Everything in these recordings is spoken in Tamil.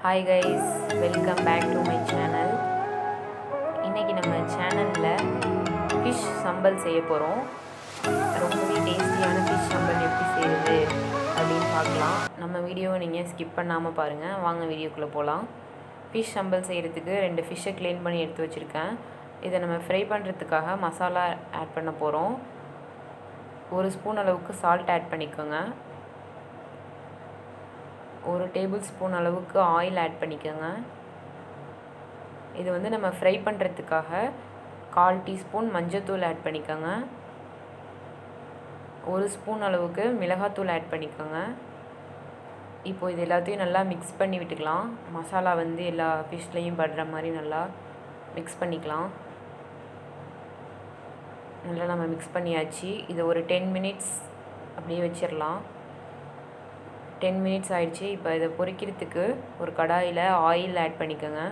Hi guys, welcome back to my channel. இன்றைக்கி நம்ம சேனலில் ஃபிஷ் சம்பல் செய்ய போகிறோம். ரொம்பவே டேஸ்டியான ஃபிஷ் சம்பல் எப்படி செய்கிறது அப்படின்னு பார்க்கலாம். நம்ம வீடியோவை நீங்கள் ஸ்கிப் பண்ணாமல் பாருங்கள். வாங்க வீடியோக்குள்ளே போகலாம். ஃபிஷ் சம்பல் செய்கிறதுக்கு 2 ஃபிஷ்ஷை க்ளீன் பண்ணி எடுத்து வச்சுருக்கேன். இதை நம்ம ஃப்ரை பண்ணுறதுக்காக மசாலா ஆட் பண்ண போகிறோம். 1 ஸ்பூன் அளவுக்கு சால்ட் ஆட் பண்ணிக்கோங்க. 1 டேபிள் ஸ்பூன் அளவுக்கு ஆயில் ஆட் பண்ணிக்கோங்க. இது வந்து நம்ம ஃப்ரை பண்ணுறதுக்காக 1/4 டீஸ்பூன் மஞ்சள்தூள் ஆட் பண்ணிக்கோங்க. 1 ஸ்பூன் அளவுக்கு மிளகாத்தூள் ஆட் பண்ணிக்கோங்க. இப்போது இது எல்லாத்தையும் நல்லா மிக்ஸ் பண்ணி விட்டுக்கலாம். மசாலா வந்து எல்லா ஃபிஷ்லேயும் படுற மாதிரி நல்லா மிக்ஸ் பண்ணிக்கலாம். நல்லா நம்ம மிக்ஸ் பண்ணியாச்சு. இதை ஒரு 10 மினிட்ஸ் அப்படியே வச்சிடலாம். 10 மினிட்ஸ் ஆயிடுச்சு. இப்போ இதை பொரிக்கிறதுக்கு ஒரு கடாயில் ஆயில் ஆட் பண்ணிக்கோங்க.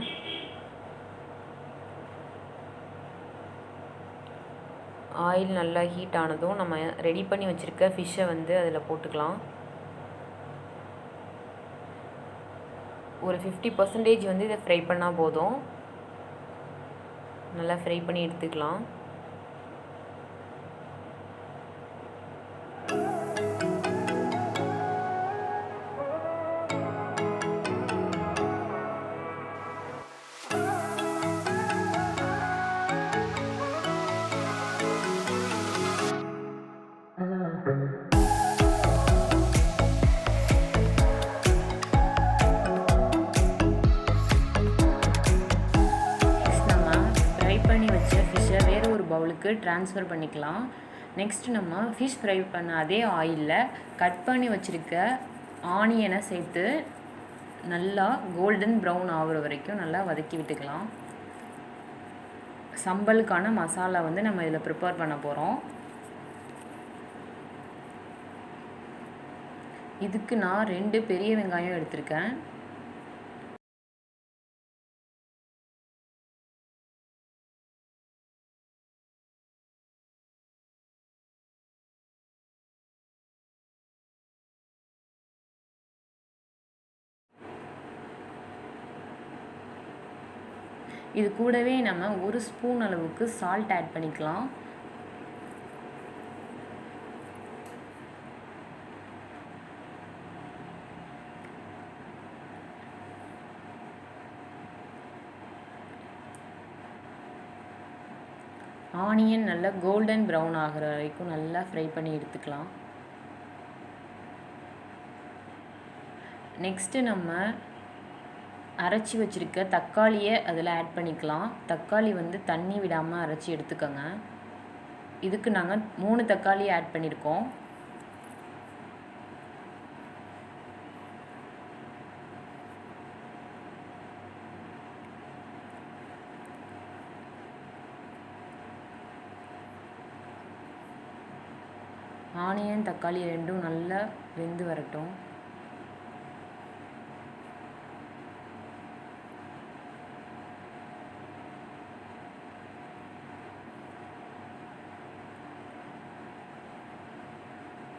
ஆயில் நல்லா ஹீட் ஆனதும் நம்ம ரெடி பண்ணி வச்சுருக்க ஃபிஷ்ஷை வந்து அதில் போட்டுக்கலாம். ஒரு 50% வந்து இதை ஃப்ரை பண்ணால் போதும். நல்லா ஃப்ரை பண்ணி எடுத்துக்கலாம். பண்ணி வச்ச ஃபிஷ்ஷை வேறு ஒரு பவுலுக்கு ட்ரான்ஸ்ஃபர் பண்ணிக்கலாம். நெக்ஸ்ட் நம்ம ஃபிஷ் ஃப்ரை பண்ண அதே ஆயிலில் கட் பண்ணி வச்சுருக்க ஆனியனை சேர்த்து நல்லா கோல்டன் ப்ரௌன் ஆகிற வரைக்கும் நல்லா வதக்கி விட்டுக்கலாம். சம்பலுக்கான மசாலா வந்து நம்ம இதில் ப்ரிப்பேர் பண்ண போகிறோம். இதுக்கு நான் 2 பெரிய வெங்காயம் எடுத்திருக்கேன். இது கூடவே நம்ம 1 ஸ்பூன் அளவுக்கு சால்ட் ஆட் பண்ணிக்கலாம். ஆனியன் நல்லா கோல்டன் ப்ரௌன் ஆகிற வரைக்கும் நல்லா ஃப்ரை பண்ணி எடுத்துக்கலாம். நெக்ஸ்ட்டு நம்ம அரைச்சி வச்சுருக்க தக்காளியை அதில் ஆட் பண்ணிக்கலாம். தக்காளி வந்து தண்ணி விடாமல் அரைச்சி எடுத்துக்கோங்க. இதுக்கு நாங்கள் 3 தக்காளி ஆட் பண்ணியிருக்கோம். ஆனியன் தக்காளி ரெண்டும் நல்லா வெந்து வரட்டும்.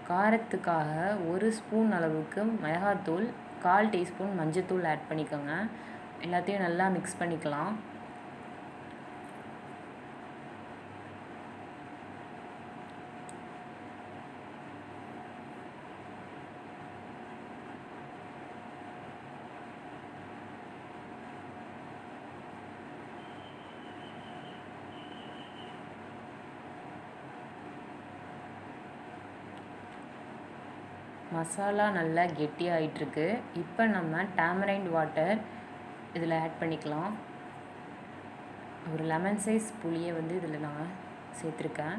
காரத்துக்காக 1 ஸ்பூன் அளவுக்கு மிளகாத்தூள், 1/4 டீஸ்பூன் மஞ்சள்தூள் ஆட் பண்ணிக்கோங்க. எல்லாத்தையும் நல்லா மிக்ஸ் பண்ணிக்கலாம். மசாலா நல்லா கெட்டியாகிட்டுருக்கு. இப்போ நம்ம டாமரைண்ட் வாட்டர் இதில் ஆட் பண்ணிக்கலாம். ஒரு லெமன் சைஸ் புளியை வந்து இதில் நான் சேர்த்துருக்கேன்.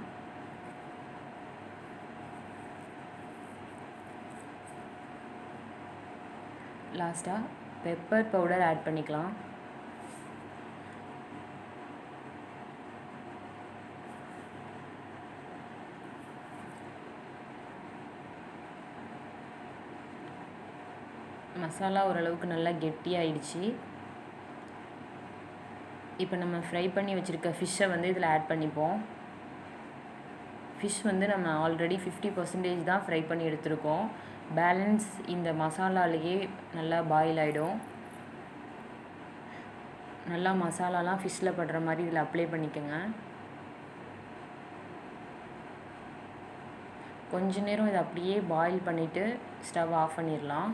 லாஸ்ட்டாக பெப்பர் பவுடர் ஆட் பண்ணிக்கலாம். மசாலா ஓரளவுக்கு நல்லா கெட்டியாயிடுச்சு. இப்போ நம்ம ஃப்ரை பண்ணி வச்சுருக்க ஃபிஷ்ஷை வந்து இதில் ஆட் பண்ணிப்போம். ஃபிஷ் வந்து நம்ம ஆல்ரெடி 50% தான் ஃப்ரை பண்ணி எடுத்துருக்கோம். பேலன்ஸ் இந்த மசாலாலேயே நல்லா பாயில் ஆகிடும். நல்லா மசாலாலாம் ஃபிஷ்ஷில் படுற மாதிரி இதில் அப்ளை பண்ணிக்கோங்க. கொஞ்ச நேரம் இதை அப்படியே பாயில் பண்ணிவிட்டு ஸ்டவ் ஆஃப் பண்ணிடலாம்.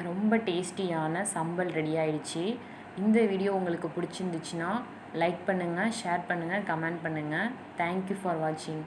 ரொம்ப டேஸ்டியான சம்பல் ரெடி ஆயிடுச்சு. இந்த வீடியோ உங்களுக்கு பிடிச்சிருந்துச்சுன்னா லைக் பண்ணுங்கள், ஷேர் பண்ணுங்கள், கமெண்ட் பண்ணுங்கள். தேங்க்யூ ஃபார் வாட்சிங்.